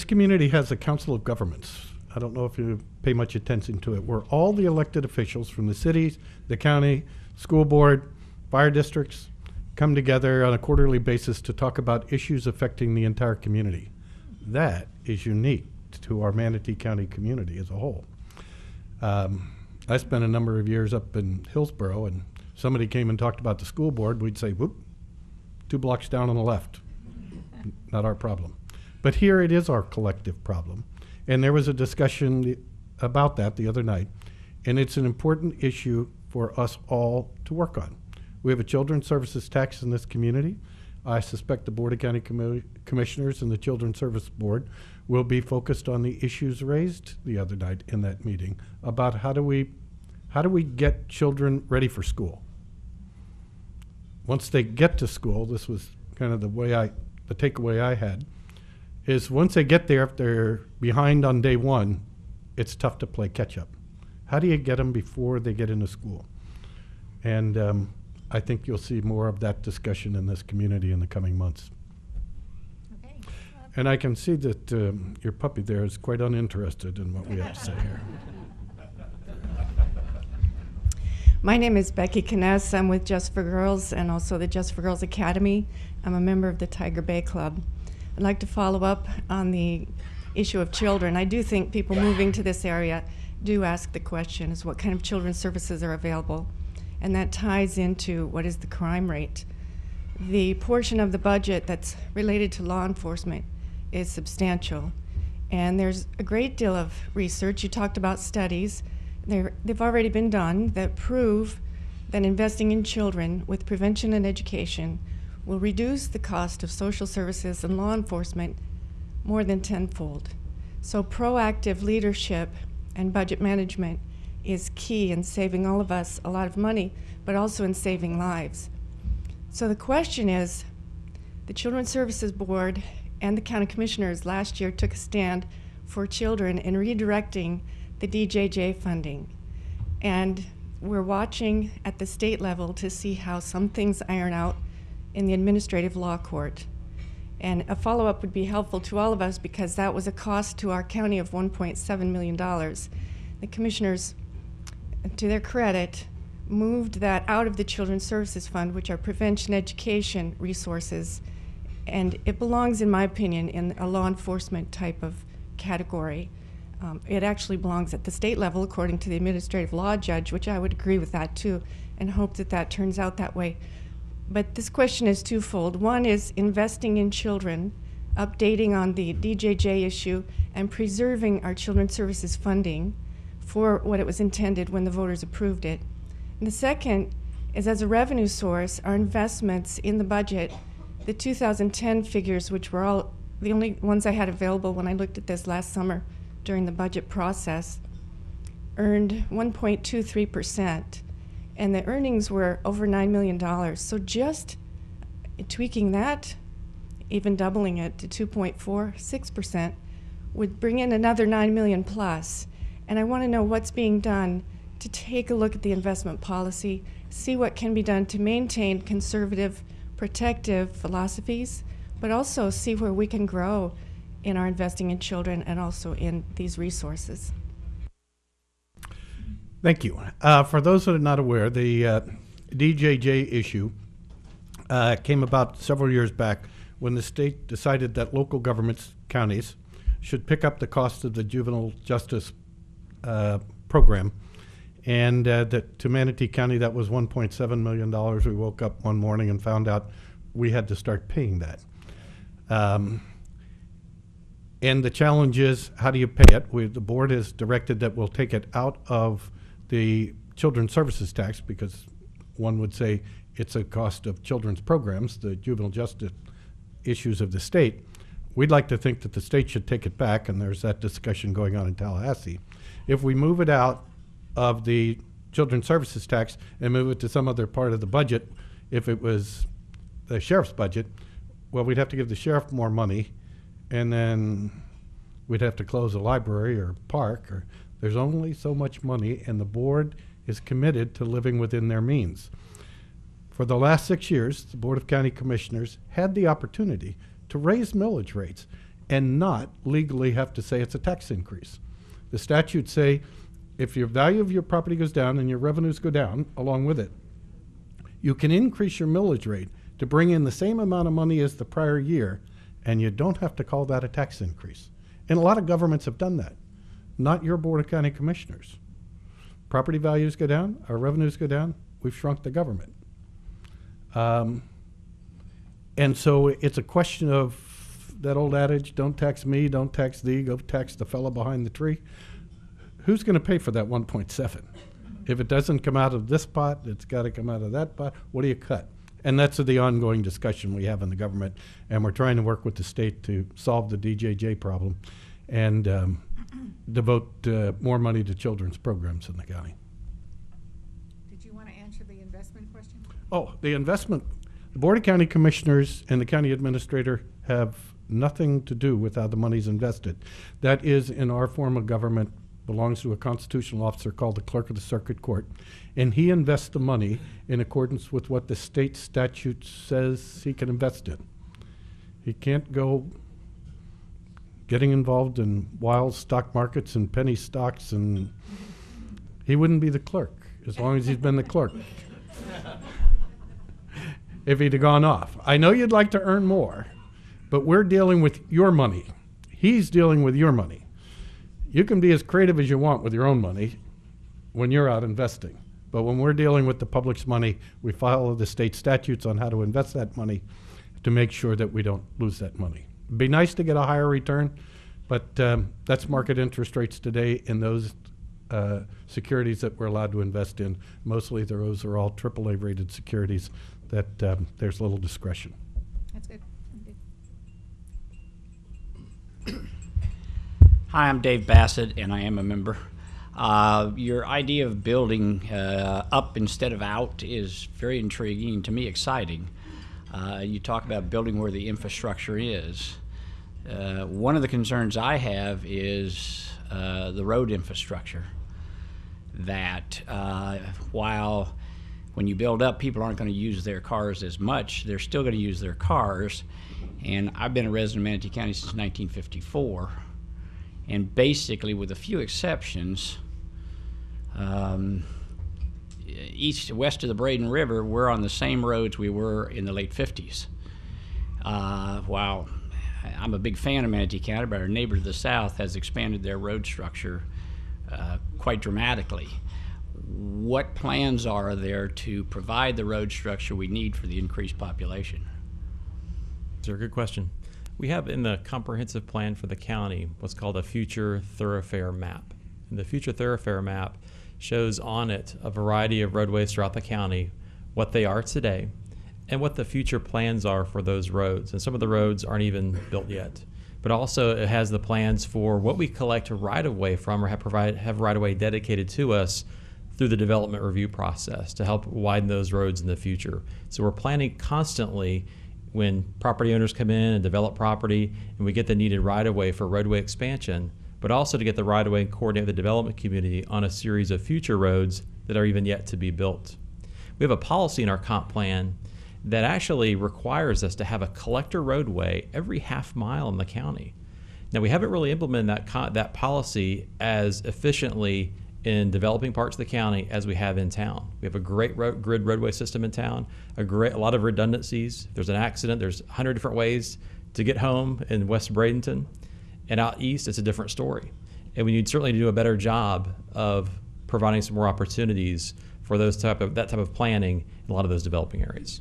community has a council of governments. I don't know if you pay much attention to it, where all the elected officials from the cities, the county, school board, fire districts come together on a quarterly basis to talk about issues affecting the entire community. That is unique to our Manatee County community as a whole. I spent a number of years up in Hillsborough, and somebody came and talked about the school board, we'd say, whoop, 2 blocks down on the left. Not our problem. But here it is our collective problem. And there was a discussion about that the other night, and it's an important issue for us all to work on. We have a children's services tax in this community. I suspect the Board of County Commissioners and the Children's Service Board will be focused on the issues raised the other night in that meeting about how do we get children ready for school. Once they get to school, this was kind of the takeaway I had, is once they get there, if they're behind on day one, it's tough to play catch up. How do you get them before they get into school? And I think you'll see more of that discussion in this community in the coming months. Okay. And I can see that your puppy there is quite uninterested in what we have to say here. My name is Becky Kness. I'm with Just for Girls and also the Just for Girls Academy. I'm a member of the Tiger Bay Club. I'd like to follow up on the issue of children. I do think people moving to this area do ask the question is what kind of children's services are available, and that ties into what is the crime rate. The portion of the budget that's related to law enforcement is substantial, and there's a great deal of research. You talked about studies. They've already been done that prove that investing in children with prevention and education will reduce the cost of social services and law enforcement more than tenfold. So proactive leadership and budget management is key in saving all of us a lot of money, but also in saving lives. So the question is, the Children's Services Board and the County Commissioners last year took a stand for children in redirecting the DJJ funding. And we're watching at the state level to see how some things iron out in the administrative law court. And a follow-up would be helpful to all of us because that was a cost to our county of $1.7 million. The commissioners, to their credit, moved that out of the Children's Services Fund, which are prevention education resources, and it belongs, in my opinion, in a law enforcement type of category. It actually belongs at the state level, according to the administrative law judge, which I would agree with that too, and hope that that turns out that way. But this question is twofold. One is investing in children, updating on the DJJ issue, and preserving our children's services funding for what it was intended when the voters approved it. And the second is, as a revenue source, our investments in the budget, the 2010 figures, which were all the only ones I had available when I looked at this last summer during the budget process, earned 1.23%. And the earnings were over $9 million. So just tweaking that, even doubling it to 2.46%, would bring in another $9 million plus. And I want to know what's being done to take a look at the investment policy, see what can be done to maintain conservative, protective philosophies, but also see where we can grow in our investing in children and also in these resources. Thank you. For those that are not aware, the DJJ issue came about several years back when the state decided that local governments, counties, should pick up the cost of the juvenile justice program. And that to Manatee County, that was $1.7 million. We woke up one morning and found out we had to start paying that. And the challenge is, how do you pay it? The board has directed that we'll take it out of the children's services tax, because one would say it's a cost of children's programs, the juvenile justice issues of the state. we'd like to think that the state should take it back, and there's that discussion going on in Tallahassee. If we move it out of the children's services tax and move it to some other part of the budget, if it was the sheriff's budget, well, we'd have to give the sheriff more money, and then we'd have to close a library or park. Or there's only so much money, and the board is committed to living within their means. For the last 6 years, the Board of County Commissioners had the opportunity to raise millage rates and not legally have to say it's a tax increase. The statutes say if your value of your property goes down and your revenues go down along with it, you can increase your millage rate to bring in the same amount of money as the prior year, and you don't have to call that a tax increase. And a lot of governments have done that, not your Board of County Commissioners. Property values go down, our revenues go down, we've shrunk the government. And so it's a question of that old adage, don't tax me, don't tax thee, go tax the fellow behind the tree. Who's going to pay for that 1.7? If it doesn't come out of this pot, it's got to come out of that pot. What do you cut? And that's the ongoing discussion we have in the government, and we're trying to work with the state to solve the DJJ problem and devote more money to children's programs in the county. Did you want to answer the investment question? Oh, the investment. The Board of County Commissioners and the county administrator have nothing to do with how the money's invested. That is, in our form of government, belongs to a constitutional officer called the Clerk of the Circuit Court, and he invests the money in accordance with what the state statute says he can invest in. He can't go getting involved in wild stock markets and penny stocks, and he wouldn't be the clerk as long as he's been the clerk. If he'd have gone off. I know you'd like to earn more, but we're dealing with your money. He's dealing with your money. You can be as creative as you want with your own money when you're out investing. But when we're dealing with the public's money, we follow the state statutes on how to invest that money to make sure that we don't lose that money. It'd be nice to get a higher return, but that's market interest rates today in those securities that we're allowed to invest in. Mostly those are all AAA rated securities that there's little discretion. That's good. Hi, I'm Dave Bassett, and I am a member. Your idea of building up instead of out is very intriguing and to me exciting. You talk about building where the infrastructure is. One of the concerns I have is the road infrastructure. That while when you build up, people aren't going to use their cars as much, they're still going to use their cars. And I've been a resident of Manatee County since 1954. And basically, with a few exceptions, west of the Braden River, we're on the same roads we were in the late 50s. While I'm a big fan of Manatee County, but our neighbor to the south has expanded their road structure quite dramatically. What plans are there to provide the road structure we need for the increased population? That's a good question. We have in the comprehensive plan for the county what's called a future thoroughfare map. And the future thoroughfare map shows on it a variety of roadways throughout the county, what they are today, and what the future plans are for those roads. And some of the roads aren't even built yet. But also it has the plans for what we collect right-of-way from or have right-of-way dedicated to us through the development review process to help widen those roads in the future. So we're planning constantly when property owners come in and develop property and we get the needed right-of-way for roadway expansion, but also to get the right-of-way and coordinate the development community on a series of future roads that are even yet to be built. We have a policy in our comp plan that actually requires us to have a collector roadway every half mile in the county. Now, we haven't really implemented that policy as efficiently in developing parts of the county as we have in town. We have a great grid roadway system in town, a lot of redundancies. If there's an accident, there's 100 different ways to get home in West Bradenton. And out east, it's a different story. And we need certainly to do a better job of providing some more opportunities for that type of planning in a lot of those developing areas.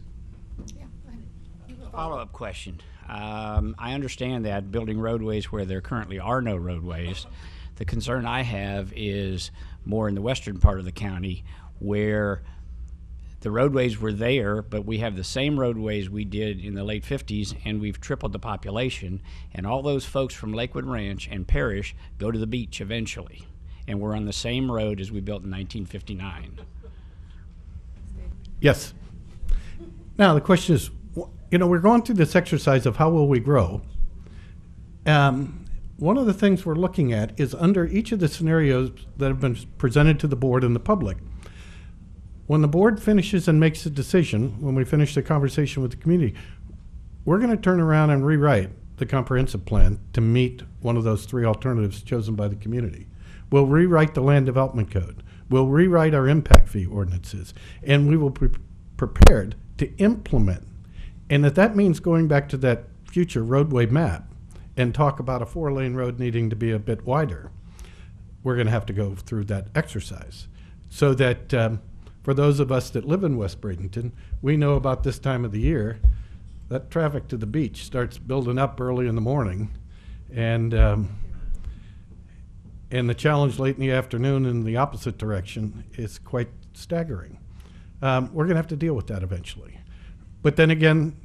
Yeah, go ahead. Follow-up question. I understand that building roadways where there currently are no roadways. The concern I have is more in the western part of the county where The roadways were there, but we have the same roadways we did in the late 50s, and we've tripled the population. And all those folks from Lakewood Ranch and Parrish go to the beach eventually. And we're on the same road as we built in 1959. Yes. Now, the question is, we're going through this exercise of how will we grow. One of the things we're looking at is under each of the scenarios that have been presented to the board and the public. When the board finishes and makes a decision, when we finish the conversation with the community, we're going to turn around and rewrite the comprehensive plan to meet one of those three alternatives chosen by the community. We'll rewrite the land development code. We'll rewrite our impact fee ordinances, and we will be prepared to implement. And if that means going back to that future roadway map and talk about a 4-lane road needing to be a bit wider, we're going to have to go through that exercise so that for those of us that live in West Bradenton, we know about this time of the year that traffic to the beach starts building up early in the morning, and the challenge late in the afternoon in the opposite direction is quite staggering. We're going to have to deal with that eventually. But then again,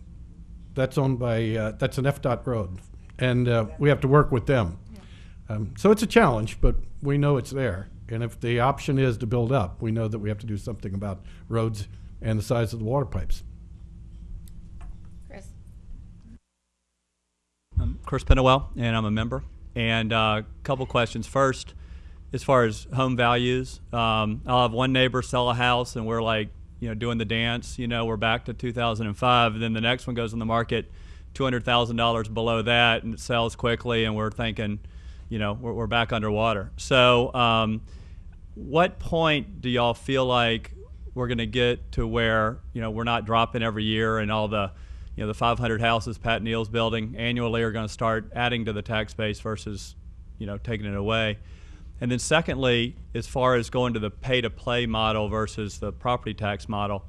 that's owned by, that's an FDOT road, and we have to work with them. So it's a challenge, but we know it's there. And if the option is to build up, we know that we have to do something about roads and the size of the water pipes. Chris. I'm Chris Pennewell, and I'm a member. And a couple questions. First, as far as home values, I'll have one neighbor sell a house, and we're like, doing the dance. We're back to 2005. And then the next one goes on the market, $200,000 below that, and it sells quickly, and we're thinking, we're back underwater. So what point do y'all feel like we're going to get to where, we're not dropping every year, and all the, the 500 houses Pat Neal's building annually are going to start adding to the tax base versus, taking it away? And then secondly, as far as going to the pay-to-play model versus the property tax model,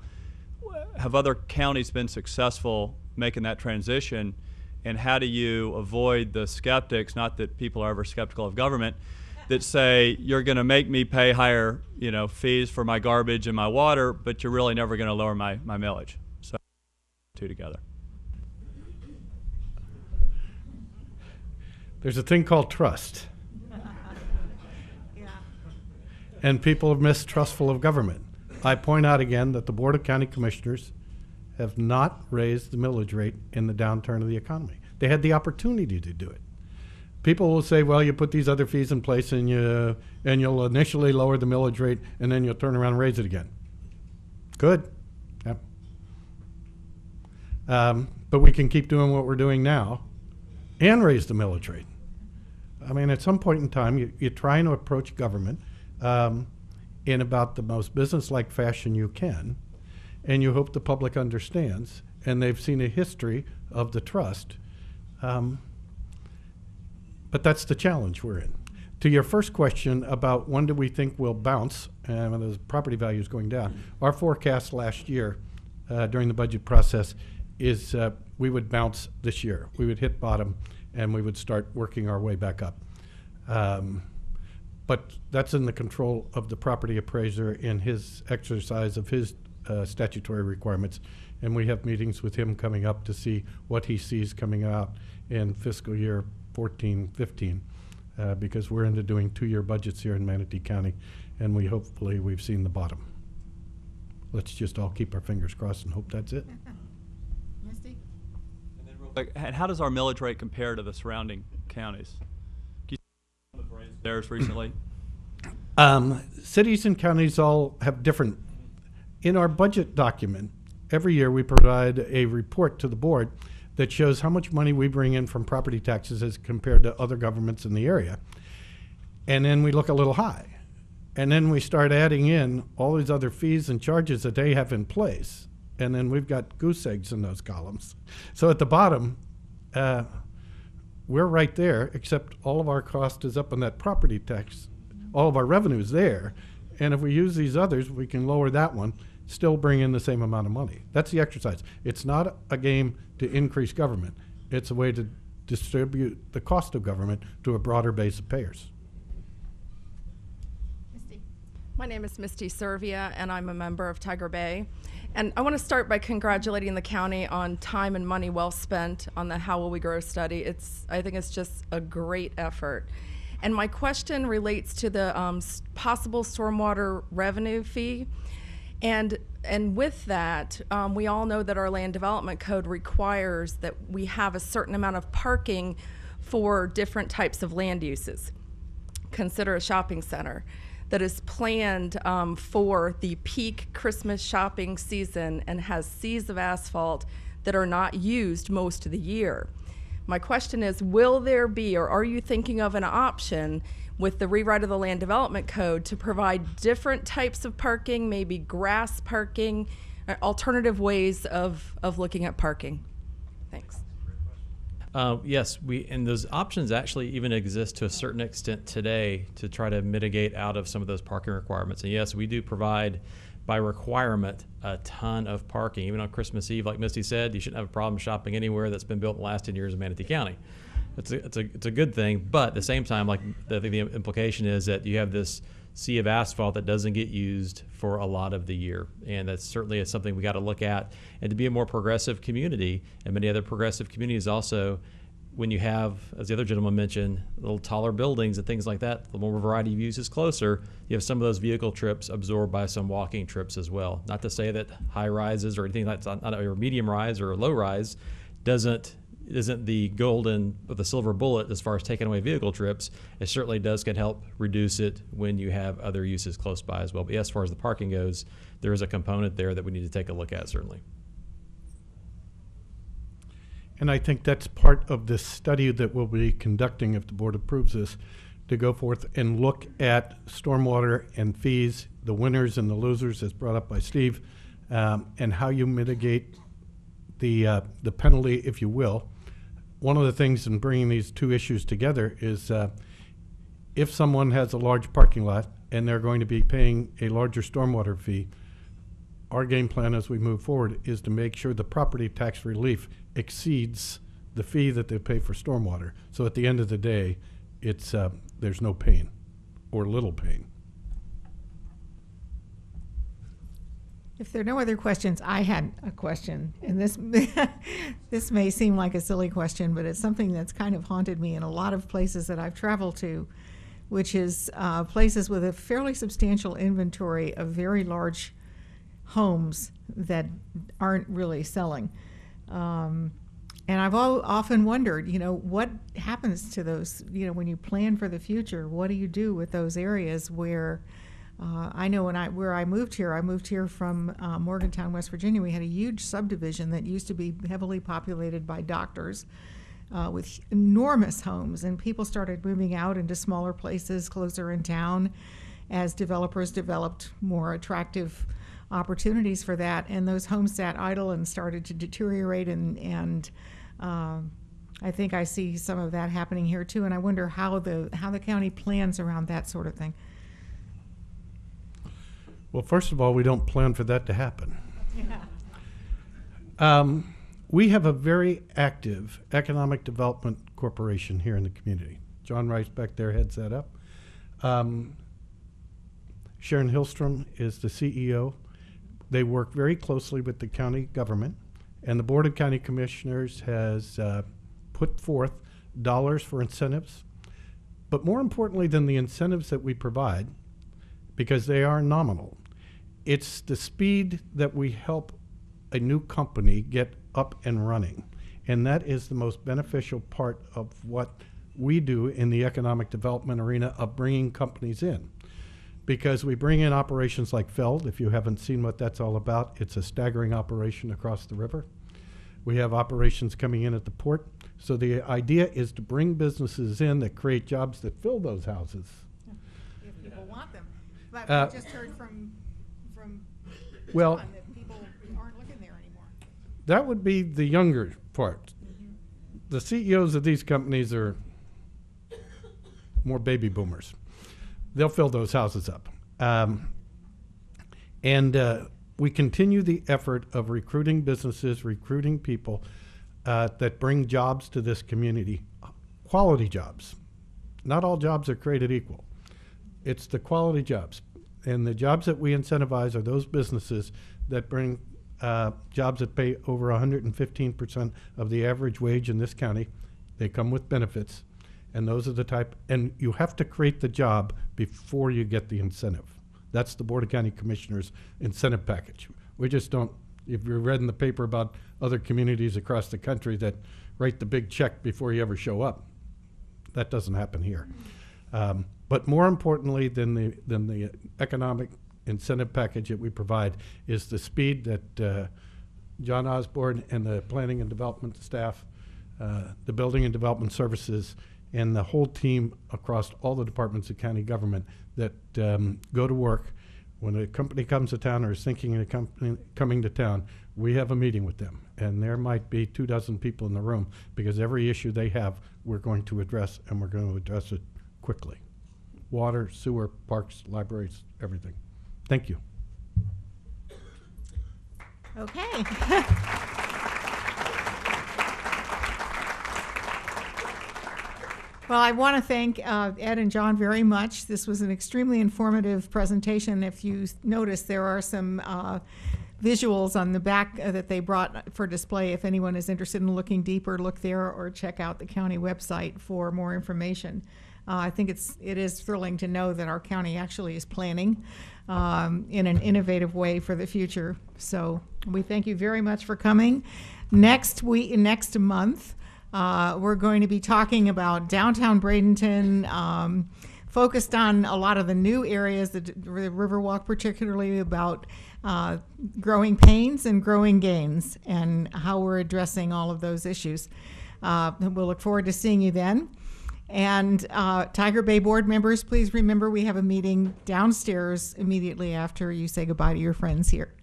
have other counties been successful making that transition? And how do you avoid the skeptics, not that people are ever skeptical of government, that say you're going to make me pay higher, fees for my garbage and my water, but you're really never going to lower my millage? So, two together. There's a thing called trust. And people are mistrustful of government. I point out again that the Board of County Commissioners have not raised the millage rate in the downturn of the economy. They had the opportunity to do it. People will say, well, you put these other fees in place and you'll initially lower the millage rate and then you'll turn around and raise it again. Good. Yep. But we can keep doing what we're doing now and raise the millage rate. I mean, at some point in time, you're trying to approach government in about the most business-like fashion you can, and you hope the public understands, and they've seen a history of the trust. But that's the challenge we're in. To your first question about when do we think we'll bounce, when the property value is going down, our forecast last year during the budget process is we would bounce this year. We would hit bottom, and we would start working our way back up. But that's in the control of the property appraiser in his exercise of his statutory requirements. And we have meetings with him coming up to see what he sees coming out in fiscal year 14-15, because we're into doing 2-year budgets here in Manatee County, and hopefully we've seen the bottom. Let's just all keep our fingers crossed and hope that's it. Misty? And then real quick, how does our millage rate compare to the surrounding counties? Theirs recently? Cities and counties all have different. In our budget document, every year we provide a report to the board that shows how much money we bring in from property taxes as compared to other governments in the area. And then we look a little high. And then we start adding in all these other fees and charges that they have in place. And then we've got goose eggs in those columns. So at the bottom, we're right there, except all of our cost is up on that property tax. All of our revenue is there. And if we use these others, we can lower that one, still bring in the same amount of money. That's the exercise. It's not a game to increase government. It's a way to distribute the cost of government to a broader base of payers. Misty? My name is Misty Servia, and I'm a member of Tiger Bay. And I want to start by congratulating the county on time and money well spent on the How Will We Grow study. I think it's just a great effort. And my question relates to the possible stormwater revenue fee. And with that, we all know that our land development code requires that we have a certain amount of parking for different types of land uses. Consider a shopping center that is planned for the peak Christmas shopping season and has seas of asphalt that are not used most of the year. My question is, will there be, or are you thinking of an option with the rewrite of the land development code to provide different types of parking, maybe grass parking, alternative ways of looking at parking? Thanks. Yes, and those options actually even exist to a certain extent today to try to mitigate out of some of those parking requirements. And yes, we do provide by requirement a ton of parking. Even on Christmas Eve, like Misty said, you shouldn't have a problem shopping anywhere that's been built in the last 10 years in Manatee County. It's a good thing, but at the same time, like I think the implication is that you have this sea of asphalt that doesn't get used for a lot of the year, and that's certainly something we got to look at. And to be a more progressive community, and many other progressive communities also, when you have, as the other gentleman mentioned, little taller buildings and things like that, the more variety of use is closer, you have some of those vehicle trips absorbed by some walking trips as well. Not to say that high rises or anything like that, or medium rise or low rise isn't the golden or the silver bullet as far as taking away vehicle trips. It certainly can help reduce it when you have other uses close by as well. But as far as the parking goes, there is a component there that we need to take a look at, certainly. And I think that's part of this study that we'll be conducting if the board approves this, to go forth and look at stormwater and fees, the winners and the losers, as brought up by Steve, and how you mitigate the penalty, if you will. One of the things in bringing these two issues together is if someone has a large parking lot and they're going to be paying a larger stormwater fee, our game plan as we move forward is to make sure the property tax relief exceeds the fee that they pay for stormwater. So at the end of the day, it's there's no pain or little pain. If there are no other questions, I had a question, and this this may seem like a silly question, but it's something that's kind of haunted me in a lot of places that I've traveled to, which is places with a fairly substantial inventory of very large homes that aren't really selling. And I've often wondered, what happens to those, when you plan for the future, what do you do with those areas where I know where I moved here from Morgantown, West Virginia. We had a huge subdivision that used to be heavily populated by doctors with enormous homes, and people started moving out into smaller places closer in town as developers developed more attractive opportunities for that, and those homes sat idle and started to deteriorate, and I think I see some of that happening here too, and I wonder how the county plans around that sort of thing. Well, first of all, we don't plan for that to happen. Yeah. We have a very active economic development corporation here in the community. John Rice back there heads that up. Sharon Hillstrom is the CEO. They work very closely with the county government, and the Board of County Commissioners has put forth dollars for incentives. But more importantly than the incentives that we provide, because they are nominal, it's the speed that we help a new company get up and running. And that is the most beneficial part of what we do in the economic development arena of bringing companies in. Because we bring in operations like Feld. If you haven't seen what that's all about, it's a staggering operation across the river. We have operations coming in at the port. So the idea is to bring businesses in that create jobs that fill those houses. If people want them. But we just heard from well, John that people aren't looking there anymore. That would be the younger part. Mm-hmm. The CEOs of these companies are more baby boomers. They'll fill those houses up. And we continue the effort of recruiting businesses, recruiting people that bring jobs to this community, quality jobs. Not all jobs are created equal. It's the quality jobs. And the jobs that we incentivize are those businesses that bring jobs that pay over 115% of the average wage in this county. They come with benefits, and those are the type, and you have to create the job before you get the incentive. That's the Board of County Commissioners incentive package. We just don't, if you read in the paper about other communities across the country that write the big check before you ever show up, that doesn't happen here. But more importantly than the economic incentive package that we provide is the speed that John Osborne and the planning and development staff, the building and development services, and the whole team across all the departments of county government that go to work. When a company comes to town or is thinking of coming to town, we have a meeting with them. And there might be 24 people in the room because every issue they have, we're going to address, and we're going to address it quickly. Water, sewer, parks, libraries, everything. Thank you. Okay. Well, I want to thank Ed and John very much. This was an extremely informative presentation. If you notice, there are some visuals on the back that they brought for display. If anyone is interested in looking deeper, look there or check out the county website for more information. I think it is thrilling to know that our county actually is planning in an innovative way for the future. So we thank you very much for coming. Next month, we're going to be talking about downtown Bradenton, focused on a lot of the new areas, the Riverwalk, particularly about growing pains and growing gains and how we're addressing all of those issues. We'll look forward to seeing you then. And Tiger Bay board members, please remember we have a meeting downstairs immediately after you say goodbye to your friends here.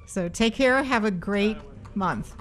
So take care. Have a great month.